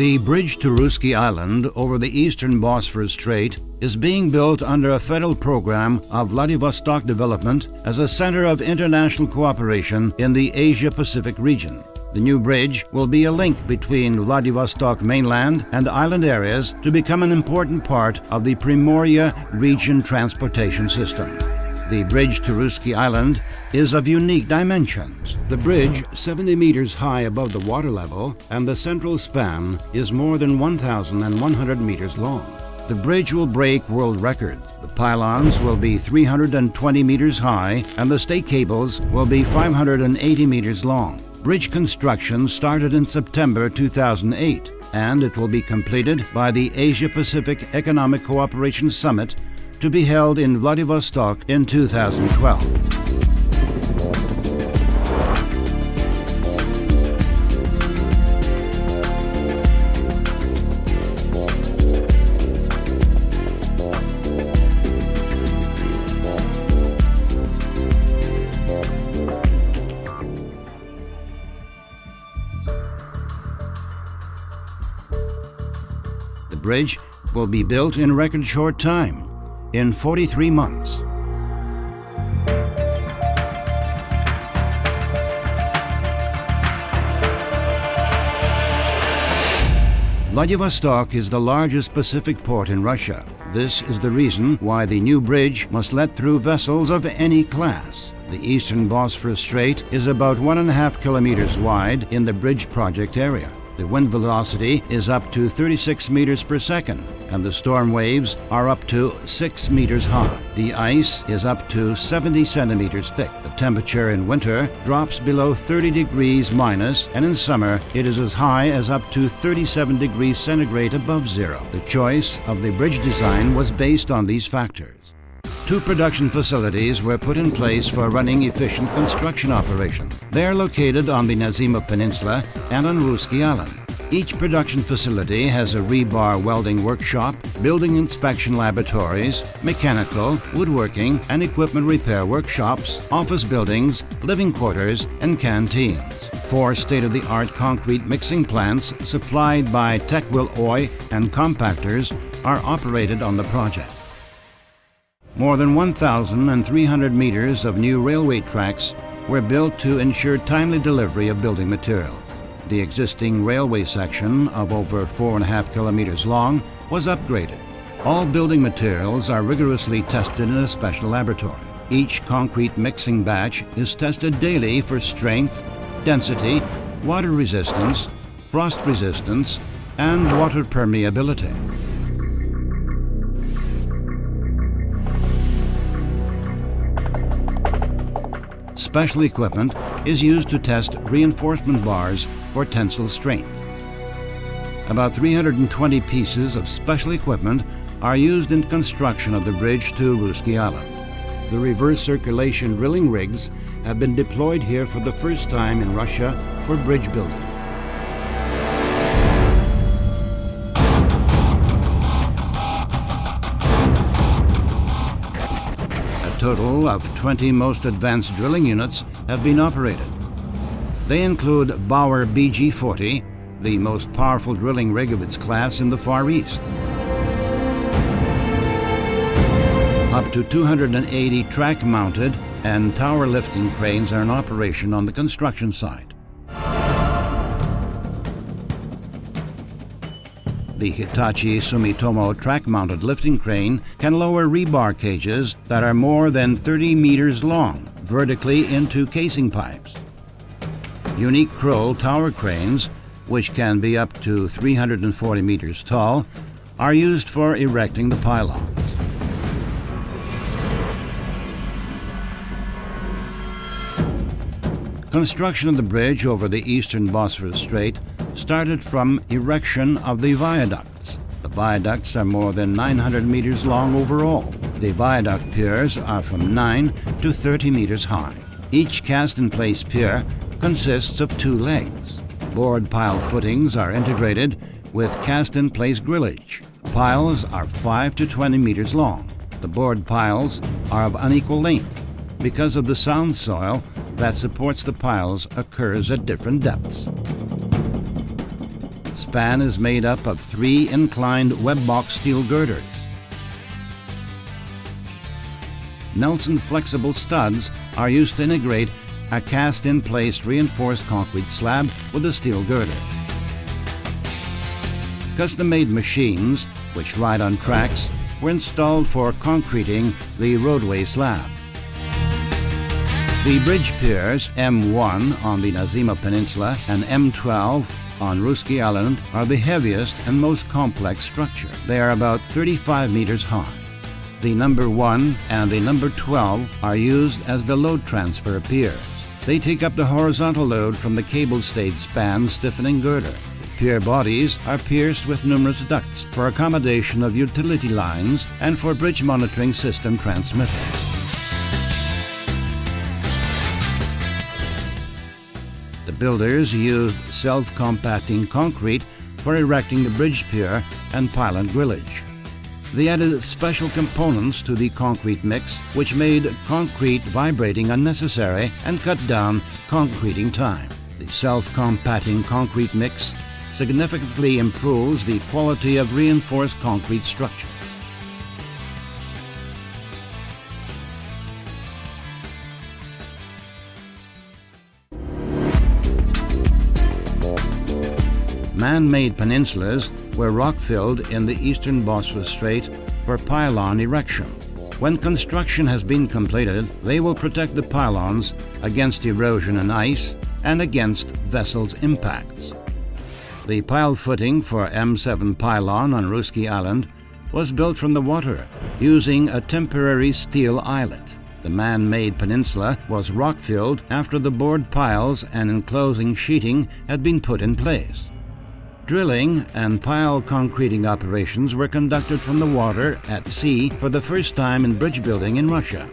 The bridge to Ruski Island over the eastern Bosphorus Strait is being built under a federal program of Vladivostok development as a center of international cooperation in the Asia-Pacific region. The new bridge will be a link between Vladivostok mainland and island areas to become an important part of the Primoria region transportation system. The bridge to Ruski Island is of unique dimensions. The bridge, 70 meters high above the water level, and the central span is more than 1,100 meters long. The bridge will break world records. The pylons will be 320 meters high, and the stake cables will be 580 meters long. Bridge construction started in September 2008, and it will be completed by the Asia-Pacific Economic Cooperation Summit to be held in Vladivostok in 2012. The bridge will be built in record short time, in 43 months. Vladivostok is the largest Pacific port in Russia. This is the reason why the new bridge must let through vessels of any class. The eastern Bosphorus Strait is about 1.5 kilometers wide in the bridge project area. The wind velocity is up to 36 meters per second, and the storm waves are up to 6 meters high. The ice is up to 70 centimeters thick. The temperature in winter drops below 30 degrees minus, and in summer it is as high as up to 37 degrees centigrade above zero. The choice of the bridge design was based on these factors. 2 production facilities were put in place for running efficient construction operations. They are located on the Nazimov Peninsula and on Ruski Island. Each production facility has a rebar welding workshop, building inspection laboratories, mechanical, woodworking, and equipment repair workshops, office buildings, living quarters, and canteens. 4 state-of-the-art concrete mixing plants supplied by Techwil Oy and compactors are operated on the project. More than 1,300 meters of new railway tracks were built to ensure timely delivery of building materials. The existing railway section of over 4.5 kilometers long was upgraded. All building materials are rigorously tested in a special laboratory. Each concrete mixing batch is tested daily for strength, density, water resistance, frost resistance, and water permeability. Special equipment is used to test reinforcement bars for tensile strength. About 320 pieces of special equipment are used in construction of the bridge to Ruski Island. The reverse circulation drilling rigs have been deployed here for the first time in Russia for bridge building. A total of 20 most advanced drilling units have been operated. They include Bauer BG-40, the most powerful drilling rig of its class in the Far East. Up to 280 track-mounted and tower lifting cranes are in operation on the construction site. The Hitachi Sumitomo track-mounted lifting crane can lower rebar cages that are more than 30 meters long vertically into casing pipes. Unique Kroll tower cranes, which can be up to 340 meters tall, are used for erecting the pylons. Construction of the bridge over the eastern Bosphorus Strait started from erection of the viaducts. The viaducts are more than 900 meters long overall. The viaduct piers are from 9 to 30 meters high. Each cast-in-place pier consists of 2 legs. Board pile footings are integrated with cast-in-place grillage. Piles are 5 to 20 meters long. The board piles are of unequal length because of the sound soil that supports the piles occurs at different depths. span is made up of 3 inclined web box steel girders. Nelson flexible studs are used to integrate a cast-in-place reinforced concrete slab with a steel girder. Custom-made machines, which ride on tracks, were installed for concreting the roadway slab. The bridge piers M1 on the Nazima Peninsula and M12 on Ruski Island are the heaviest and most complex structure. They are about 35 meters high. The number 1 and the number 12 are used as the load transfer piers. They take up the horizontal load from the cable-stayed span stiffening girder. The pier bodies are pierced with numerous ducts for accommodation of utility lines and for bridge monitoring system transmitters. The builders used self-compacting concrete for erecting the bridge pier and pylon grillage. They added special components to the concrete mix, which made concrete vibrating unnecessary and cut down concreting time. The self-compacting concrete mix significantly improves the quality of reinforced concrete structures. Man-made peninsulas were rock-filled in the eastern Bosphorus Strait for pylon erection. When construction has been completed, they will protect the pylons against erosion and ice and against vessels' impacts. The pile footing for M7 pylon on Ruski Island was built from the water using a temporary steel eyelet. The man-made peninsula was rock-filled after the board piles and enclosing sheeting had been put in place. Drilling and pile concreting operations were conducted from the water at sea for the first time in bridge building in Russia.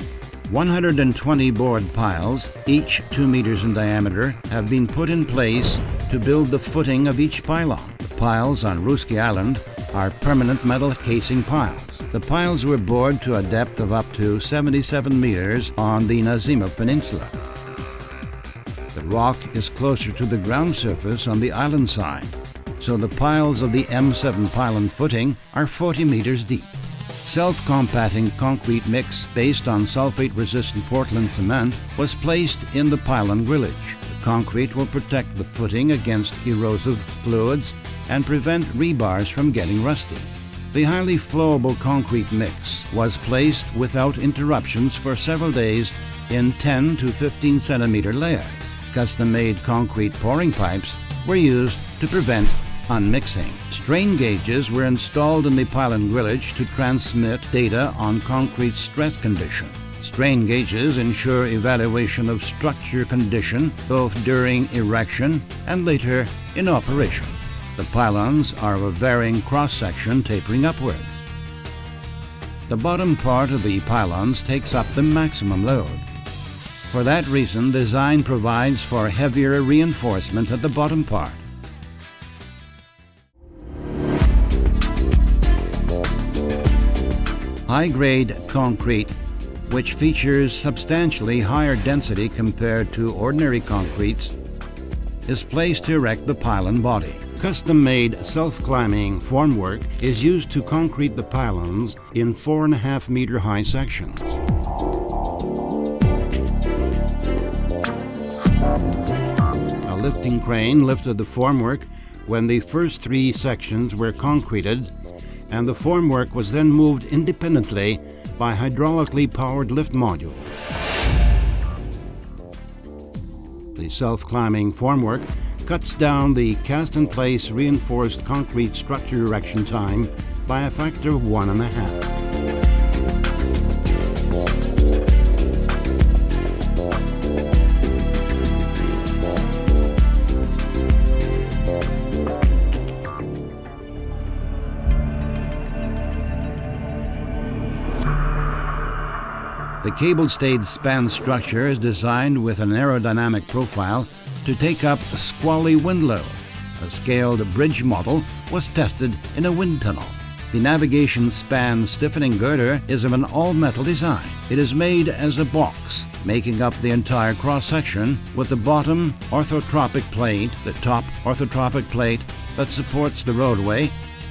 120 board piles, each 2 meters in diameter, have been put in place to build the footing of each pylon. The piles on Ruski Island are permanent metal casing piles. The piles were bored to a depth of up to 77 meters on the Nazima Peninsula. The rock is closer to the ground surface on the island side, so the piles of the M7 pylon footing are 40 meters deep. Self-compacting concrete mix based on sulfate-resistant Portland cement was placed in the pylon grillage. The concrete will protect the footing against erosive fluids and prevent rebars from getting rusty. The highly flowable concrete mix was placed without interruptions for several days in 10 to 15 centimeter layers. Custom-made concrete pouring pipes were used to prevent unmixing. Strain gauges were installed in the pylon grillage to transmit data on concrete stress condition. Strain gauges ensure evaluation of structure condition both during erection and later in operation. The pylons are of a varying cross-section tapering upwards. The bottom part of the pylons takes up the maximum load. For that reason, design provides for heavier reinforcement at the bottom part. High-grade concrete, which features substantially higher density compared to ordinary concretes, is placed to erect the pylon body. Custom-made self-climbing formwork is used to concrete the pylons in 4.5 meter high sections. A lifting crane lifted the formwork when the first 3 sections were concreted, and the formwork was then moved independently by hydraulically powered lift module. The self-climbing formwork cuts down the cast-in-place reinforced concrete structure erection time by a factor of 1.5. The cable-stayed span structure is designed with an aerodynamic profile to take up a squally wind load. A scaled bridge model was tested in a wind tunnel. The navigation span stiffening girder is of an all-metal design. It is made as a box, making up the entire cross-section with the bottom orthotropic plate, the top orthotropic plate, that supports the roadway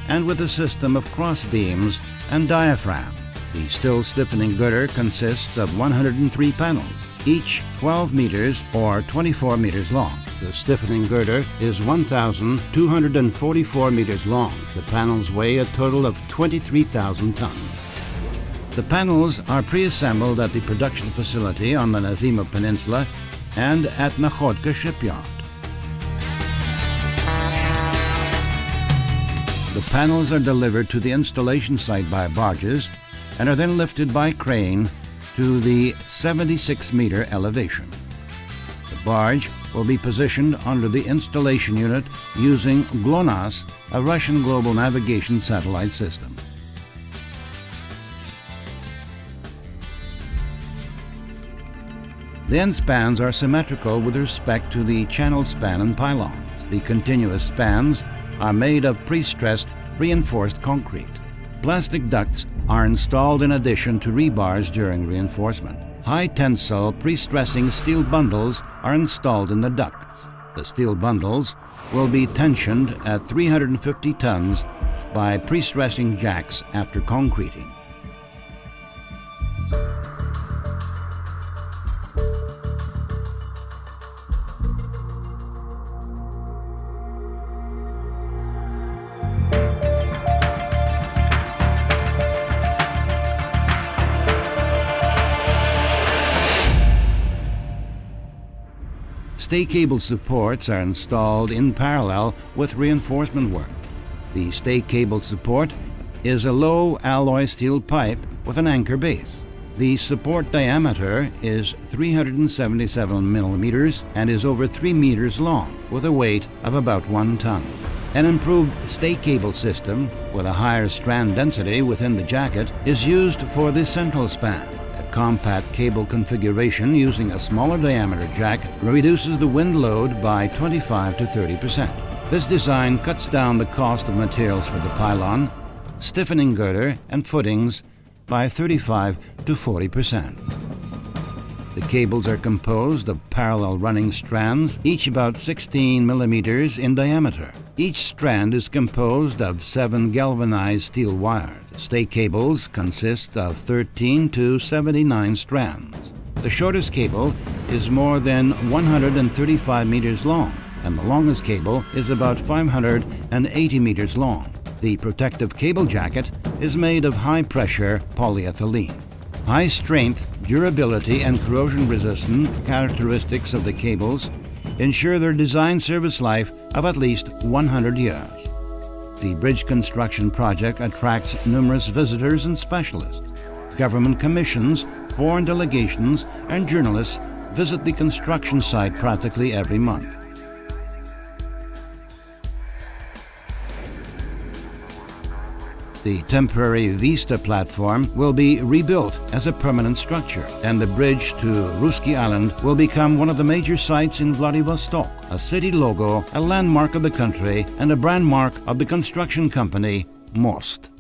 and with a system of cross beams and diaphragm. The still stiffening girder consists of 103 panels, each 12 meters or 24 meters long. The stiffening girder is 1,244 meters long. The panels weigh a total of 23,000 tons. The panels are pre-assembled at the production facility on the Nazima Peninsula and at Nakhodka shipyard. The panels are delivered to the installation site by barges and are then lifted by crane to the 76-meter elevation. The barge will be positioned under the installation unit using GLONASS, a Russian global navigation satellite system. The end spans are symmetrical with respect to the channel span and pylons. The continuous spans are made of pre-stressed, reinforced concrete. Plastic ducts are installed in addition to rebars during reinforcement. High-tensile pre-stressing steel bundles are installed in the ducts. The steel bundles will be tensioned at 350 tons by pre-stressing jacks after concreting. Stay cable supports are installed in parallel with reinforcement work. The stay cable support is a low alloy steel pipe with an anchor base. The support diameter is 377 millimeters and is over 3 meters long, with a weight of about 1 ton. An improved stay cable system with a higher strand density within the jacket is used for the central span. Compact cable configuration using a smaller diameter jack reduces the wind load by 25 to 30%. This design cuts down the cost of materials for the pylon, stiffening girder, and footings by 35 to 40%. The cables are composed of parallel running strands, each about 16 millimeters in diameter. Each strand is composed of 7 galvanized steel wires. Stay cables consist of 13 to 79 strands. The shortest cable is more than 135 meters long, and the longest cable is about 580 meters long. The protective cable jacket is made of high-pressure polyethylene. High strength, durability, and corrosion resistance characteristics of the cables ensure their design service life of at least 100 years. The bridge construction project attracts numerous visitors and specialists. Government commissions, foreign delegations, and journalists visit the construction site practically every month. The temporary Vista platform will be rebuilt as a permanent structure, and the bridge to Ruski Island will become one of the major sites in Vladivostok, a city logo, a landmark of the country, and a brand mark of the construction company Most.